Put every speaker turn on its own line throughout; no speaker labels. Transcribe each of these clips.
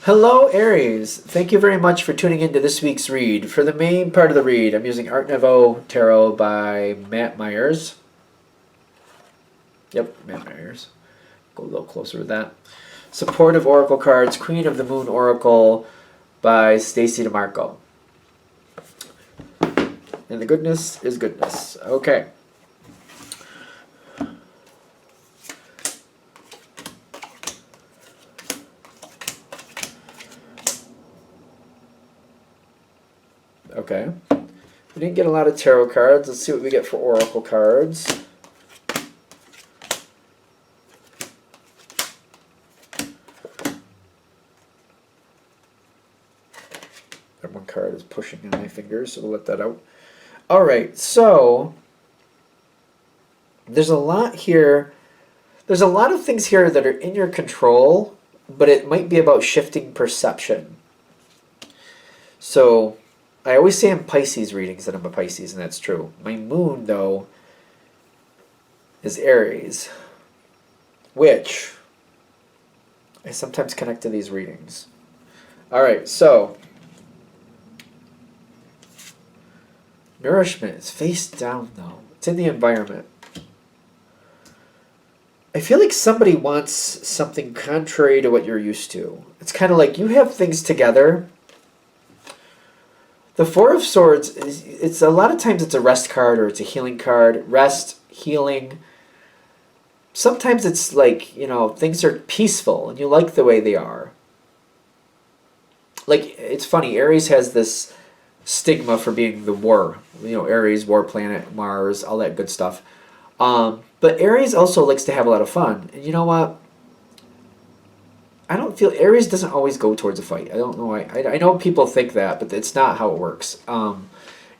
Hello, Aries. Thank you very much for tuning into this week's read. For the main part of the read, I'm using Art Nouveau Tarot by Matt Myers. Yep, Matt Myers. Go a little closer with that. Supportive Oracle cards, Queen of the Moon Oracle by Stacy DeMarco. And the goodness is goodness. Okay. Okay. We didn't get a lot of tarot cards. Let's see what we get for oracle cards. That one card is pushing in my fingers, so we'll let that out. Alright, so there's a lot here. There's a lot of things here that are in your control, but it might be about shifting perception. So I always say in Pisces readings that I'm a Pisces, and that's true. My moon, though, is Aries, which I sometimes connect to these readings. Alright, so nourishment is face down, though. It's in the environment. I feel like somebody wants something contrary to what you're used to. It's kind of like you have things together. The Four of Swords, it's a lot of times it's a rest card or it's a healing card. Rest, healing. Sometimes it's like, things are peaceful and you like the way they are. Like, it's funny, Aries has this stigma for being the war. Aries, war planet, Mars, all that good stuff. But Aries also likes to have a lot of fun. And you know what? I don't feel Aries doesn't always go towards a fight. I don't know why. I know people think that, but it's not how it works.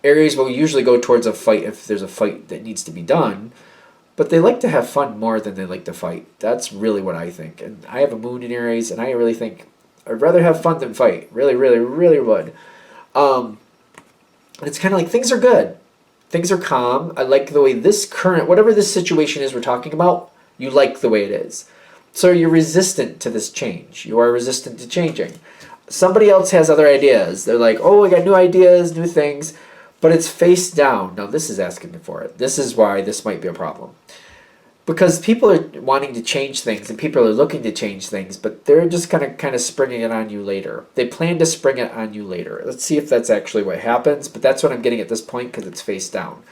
Aries will usually go towards a fight if there's a fight that needs to be done, but they like to have fun more than they like to fight. That's really what I think. And I have a moon in Aries, and I really think I'd rather have fun than fight. Really, really, really would. It's kind of like things are good. Things are calm. I like the way whatever this situation is we're talking about, you like the way it is. So you're resistant to this change. You are resistant to changing. Somebody else has other ideas. They're like, oh, I got new ideas, new things, but it's face down. Now this is asking for it. This is why this might be a problem. Because people are wanting to change things and people are looking to change things, but they're just kind of springing it on you later. They plan to spring it on you later. Let's see if that's actually what happens, but that's what I'm getting at this point because it's face down.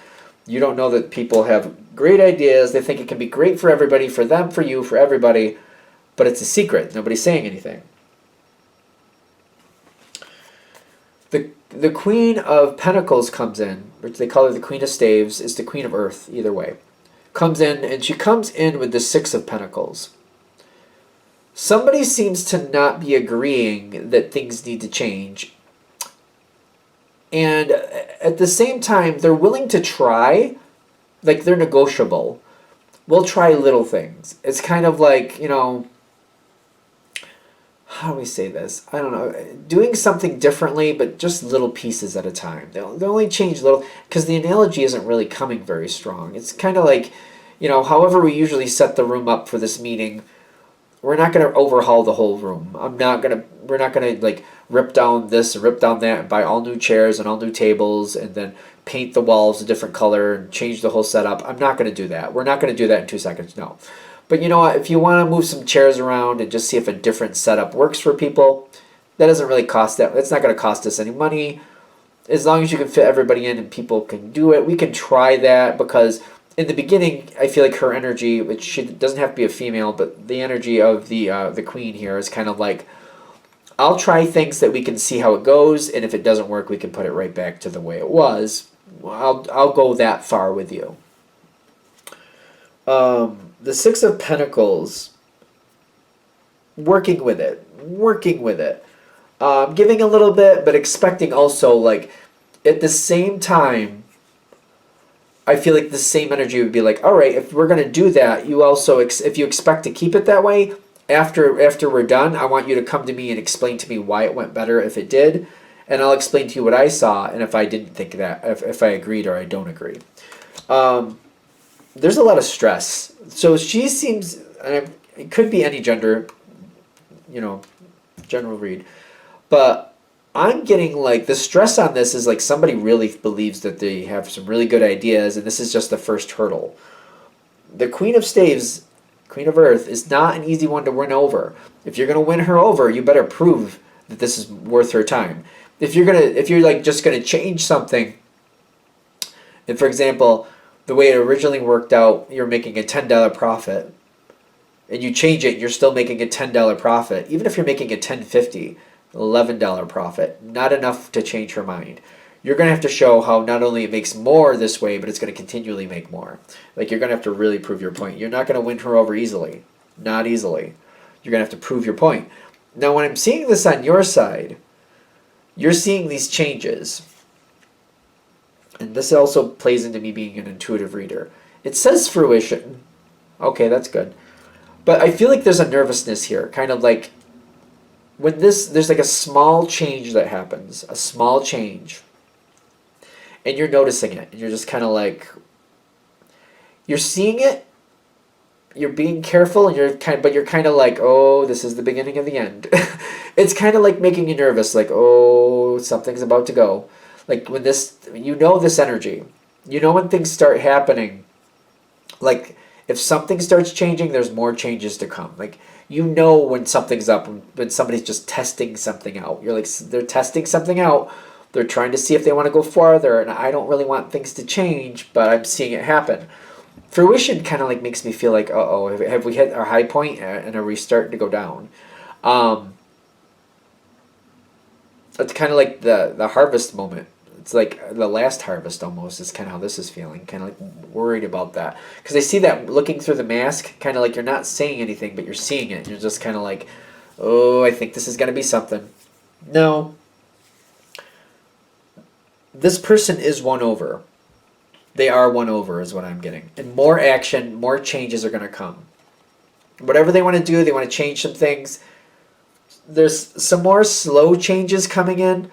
You don't know that people have great ideas. They think it can be great for everybody, for them, for you, for everybody, but it's a secret. Nobody's saying anything. The Queen of Pentacles comes in, which they call her the Queen of Staves, is the Queen of Earth, either way. Comes in, and she comes in with the Six of Pentacles. Somebody seems to not be agreeing that things need to change. And at the same time, they're willing to try, like they're negotiable. We'll try little things. It's kind of like, how do we say this? I don't know. Doing something differently, but just little pieces at a time. They'll only change little, because the analogy isn't really coming very strong. It's kind of like, however we usually set the room up for this meeting, we're not going to overhaul the whole room. We're not going to like rip down this and rip down that and buy all new chairs and all new tables and then paint the walls a different color and change the whole setup. I'm not going to do that. We're not going to do that in 2 seconds, no. But you know what? If you want to move some chairs around and just see if a different setup works for people, that doesn't really cost that. That's not going to cost us any money. As long as you can fit everybody in and people can do it, we can try that because in the beginning, I feel like her energy, which she doesn't have to be a female, but the energy of the queen here is kind of like, I'll try things that we can see how it goes, and if it doesn't work, we can put it right back to the way it was. I'll go that far with you. The Six of Pentacles, working with it, giving a little bit, but expecting also, like, at the same time, I feel like the same energy would be like, all right, if we're going to do that, you also, if you expect to keep it that way, after we're done, I want you to come to me and explain to me why it went better if it did, and I'll explain to you what I saw, and if I didn't think that, if I agreed or I don't agree. There's a lot of stress. So she seems, and it could be any gender, general read. But I'm getting like the stress on this is like somebody really believes that they have some really good ideas and this is just the first hurdle. The Queen of Staves, Queen of Earth, is not an easy one to win over. If you're gonna win her over, you better prove that this is worth her time. If you're like just gonna change something, and for example, the way it originally worked out, you're making a $10 profit, and you change it, you're still making a $10 profit. Even if you're making a $10.50, $11 profit, not enough to change her mind. You're going to have to show how not only it makes more this way, but it's going to continually make more. Like, you're going to have to really prove your point. You're not going to win her over easily. Not easily. You're going to have to prove your point. Now, when I'm seeing this on your side, you're seeing these changes. And this also plays into me being an intuitive reader. It says fruition. Okay, that's good. But I feel like there's a nervousness here. Kind of like when there's like a small change that happens. A small change. And you're noticing it. And you're just kind of like, you're seeing it. You're being careful, and you're kind of like, oh, this is the beginning of the end. It's kind of like making you nervous, like, oh, something's about to go. Like when this energy. You know when things start happening. Like if something starts changing, there's more changes to come. Like you know when something's up, when somebody's just testing something out. You're like, they're testing something out. They're trying to see if they want to go farther, and I don't really want things to change, but I'm seeing it happen. Fruition kind of like makes me feel like, uh-oh, have we hit our high point and are we starting to go down? It's kind of like the harvest moment. It's like the last harvest almost is kind of how this is feeling. Kind of like worried about that. Because I see that looking through the mask, kind of like you're not saying anything, but you're seeing it. You're just kind of like, oh, I think this is going to be something. No. This person is won over. They are won over is what I'm getting. And more action, more changes are going to come. Whatever they want to do, they want to change some things. There's some more slow changes coming in,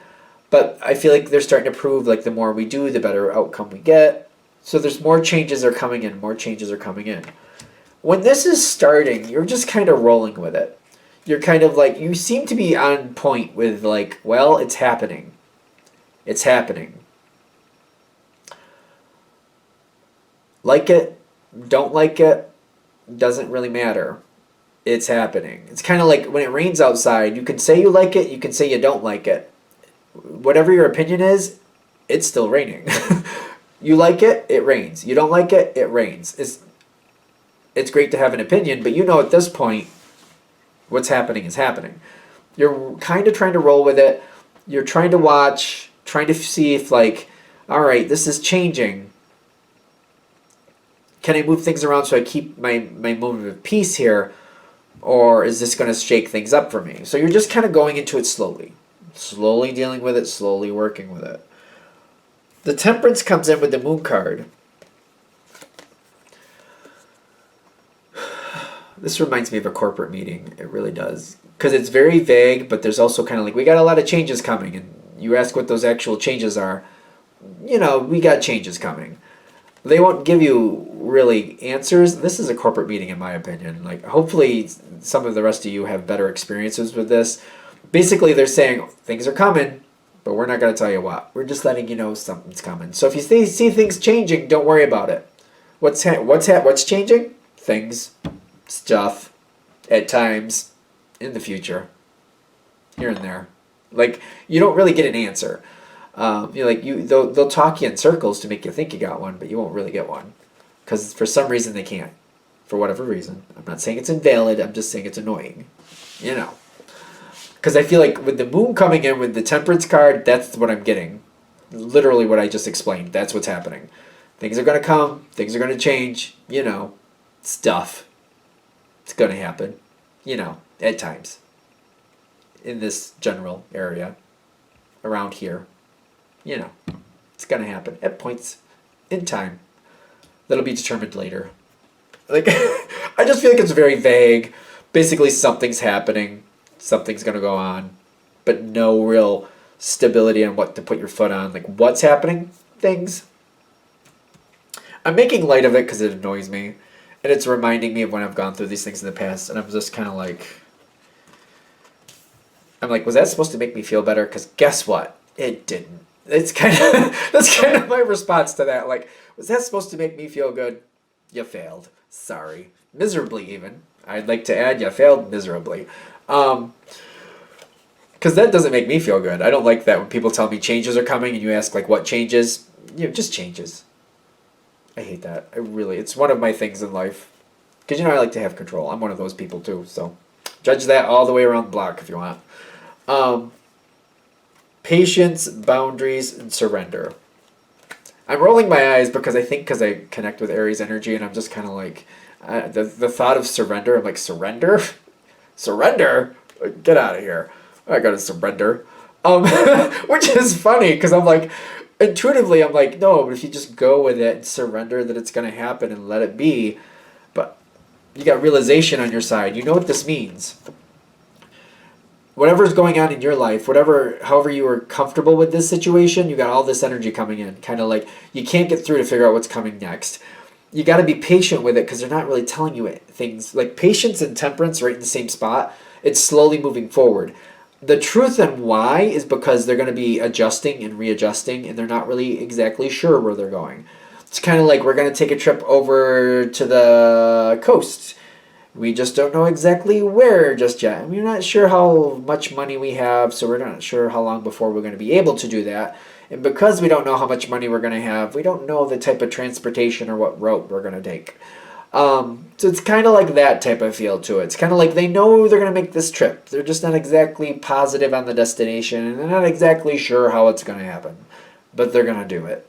but I feel like they're starting to prove like the more we do, the better outcome we get. So there's more changes are coming in, more changes are coming in. When this is starting, you're just kind of rolling with it. You're kind of like, you seem to be on point with like, well, it's happening. It's happening. Like it, don't like it, doesn't really matter. It's happening. It's kind of like when it rains outside, you can say you like it, you can say you don't like it. Whatever your opinion is, it's still raining. You like it, it rains. You don't like it, it rains. It's great to have an opinion, but you know at this point, what's happening is happening. You're kind of trying to roll with it. You're trying to watch, trying to see if like, all right, this is changing. Can I move things around so I keep my moment of peace here? Or is this going to shake things up for me? So you're just kind of going into it slowly. Slowly dealing with it, slowly working with it. The Temperance comes in with the Moon card. This reminds me of a corporate meeting. It really does. Because it's very vague, but there's also kind of like, we got a lot of changes coming. And you ask what those actual changes are. You know, we got changes coming. They won't give you really answers. This is a corporate meeting in my opinion. Like hopefully some of the rest of you have better experiences with this. Basically they're saying things are coming, but we're not going to tell you what. We're just letting you know something's coming. So if you see things changing, don't worry about it. What's changing? Things, stuff, at times, in the future, here and there. Like you don't really get an answer. They'll talk you in circles to make you think you got one, but you won't really get one. Because for some reason they can't. For whatever reason. I'm not saying it's invalid, I'm just saying it's annoying. You know. Because I feel like with the Moon coming in with the Temperance card, that's what I'm getting. Literally what I just explained. That's what's happening. Things are going to come. Things are going to change. You know. Stuff. It's going to happen. You know. At times. In this general area. Around here. You know, it's going to happen at points in time that'll be determined later. Like, I just feel like it's very vague. Basically, something's happening. Something's going to go on. But no real stability on what to put your foot on. Like, what's happening? Things. I'm making light of it because it annoys me. And it's reminding me of when I've gone through these things in the past. And I'm just kind of like, I'm like, was that supposed to make me feel better? Because guess what? It didn't. It's kind of that's kind of my response to that. Like, was that supposed to make me feel good? You failed. Sorry, miserably even. I'd like to add, you failed miserably. Because that doesn't make me feel good. I don't like that when people tell me changes are coming and you ask like what changes. Just changes. I hate that. It's one of my things in life. Because I like to have control. I'm one of those people too. So judge that all the way around the block if you want. Patience, boundaries, and surrender. I'm rolling my eyes because I connect with Aries energy and I'm just kind of like, the thought of surrender, I'm like, surrender? Surrender? Get out of here. I gotta surrender. Which is funny because I'm like, intuitively I'm like, no, but if you just go with it and surrender that it's going to happen and let it be, but you got realization on your side. You know what this means. Whatever's going on in your life, however you are comfortable with this situation, you got all this energy coming in. Kind of like you can't get through to figure out what's coming next. You got to be patient with it because they're not really telling you things. Like patience and temperance right in the same spot. It's slowly moving forward. The truth and why is because they're going to be adjusting and readjusting and they're not really exactly sure where they're going. It's kind of like we're going to take a trip over to the coast. We just don't know exactly where just yet. We're not sure how much money we have, so we're not sure how long before we're going to be able to do that. And because we don't know how much money we're going to have, we don't know the type of transportation or what route we're going to take. So it's kind of like that type of feel to it. It's kind of like they know they're going to make this trip. They're just not exactly positive on the destination, and they're not exactly sure how it's going to happen. But they're going to do it.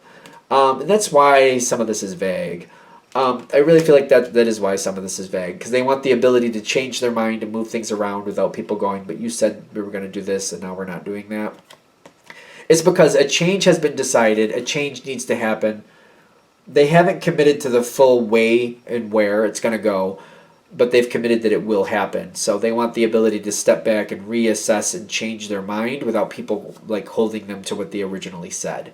And that's why some of this is vague. I really feel like that is why some of this is vague. Because they want the ability to change their mind and move things around without people going, but you said we were going to do this, and now we're not doing that. It's because a change has been decided. A change needs to happen. They haven't committed to the full way and where it's going to go, but they've committed that it will happen. So they want the ability to step back and reassess and change their mind without people like holding them to what they originally said.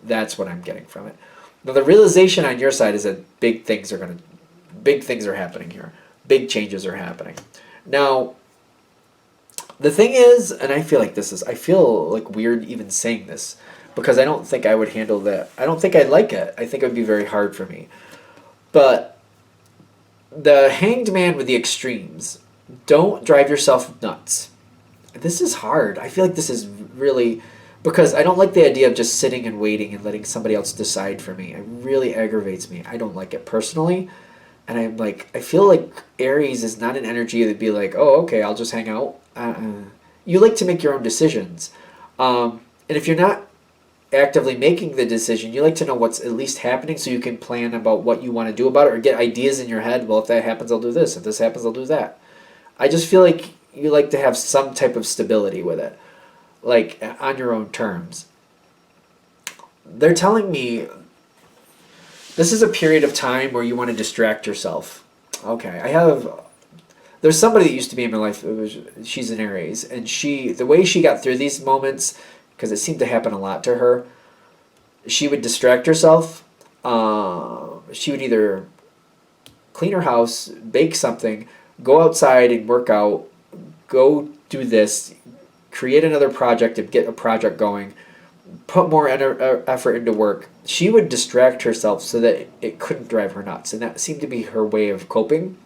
That's what I'm getting from it. Now the realization on your side is that big things are happening here. Big changes are happening. Now, the thing is, and I feel like weird even saying this, because I don't think I would handle that. I don't think I'd like it. I think it would be very hard for me. But the hanged man with the extremes, don't drive yourself nuts. This is hard. I feel like this is really, because I don't like the idea of just sitting and waiting and letting somebody else decide for me. It really aggravates me. I don't like it personally. And I'm like, I feel like Aries is not an energy that'd be like, oh, okay, I'll just hang out. You like to make your own decisions. And if you're not actively making the decision, you like to know what's at least happening so you can plan about what you want to do about it or get ideas in your head. Well, if that happens, I'll do this. If this happens, I'll do that. I just feel like you like to have some type of stability with it, like on your own terms. They're telling me this is a period of time where you want to distract yourself. Okay, there's somebody that used to be in my life. She's an Aries, and the way she got through these moments, because it seemed to happen a lot to her, she would distract herself. She would either clean her house, bake something, go outside and work out, go do this, create another project and get a project going, put more effort into work. She would distract herself so that it couldn't drive her nuts, and that seemed to be her way of coping.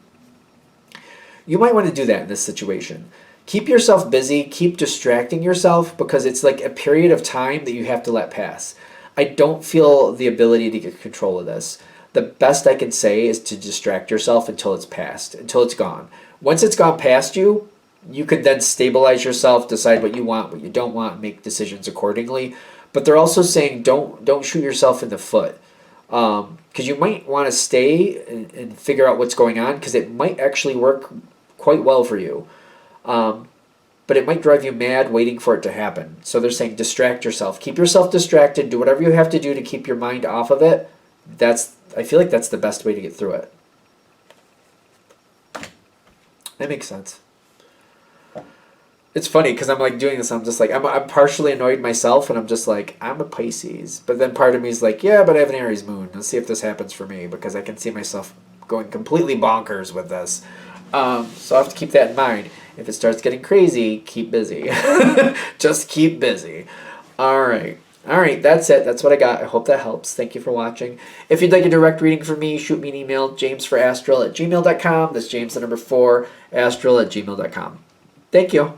You might want to do that in this situation. Keep yourself busy, keep distracting yourself, because it's like a period of time that you have to let pass. I don't feel the ability to get control of this. The best I can say is to distract yourself until it's passed, until it's gone. Once it's gone past you, you could then stabilize yourself, decide what you want, what you don't want, make decisions accordingly. But they're also saying don't shoot yourself in the foot. Because you might want to stay and figure out what's going on, because it might actually work quite well for you. But it might drive you mad waiting for it to happen. So they're saying distract yourself. Keep yourself distracted. Do whatever you have to do to keep your mind off of it. I feel like that's the best way to get through it. That makes sense. It's funny because I'm like doing this. I'm just like, I'm partially annoyed myself, and I'm just like, I'm a Pisces. But then part of me is like, yeah, but I have an Aries moon. Let's see if this happens for me, because I can see myself going completely bonkers with this. So I have to keep that in mind. If it starts getting crazy, keep busy. Just keep busy. All right. All right, that's it. That's what I got. I hope that helps. Thank you for watching. If you'd like a direct reading from me, shoot me an email, jamesforastral@gmail.com. That's James, the number 4, astral@gmail.com. Thank you.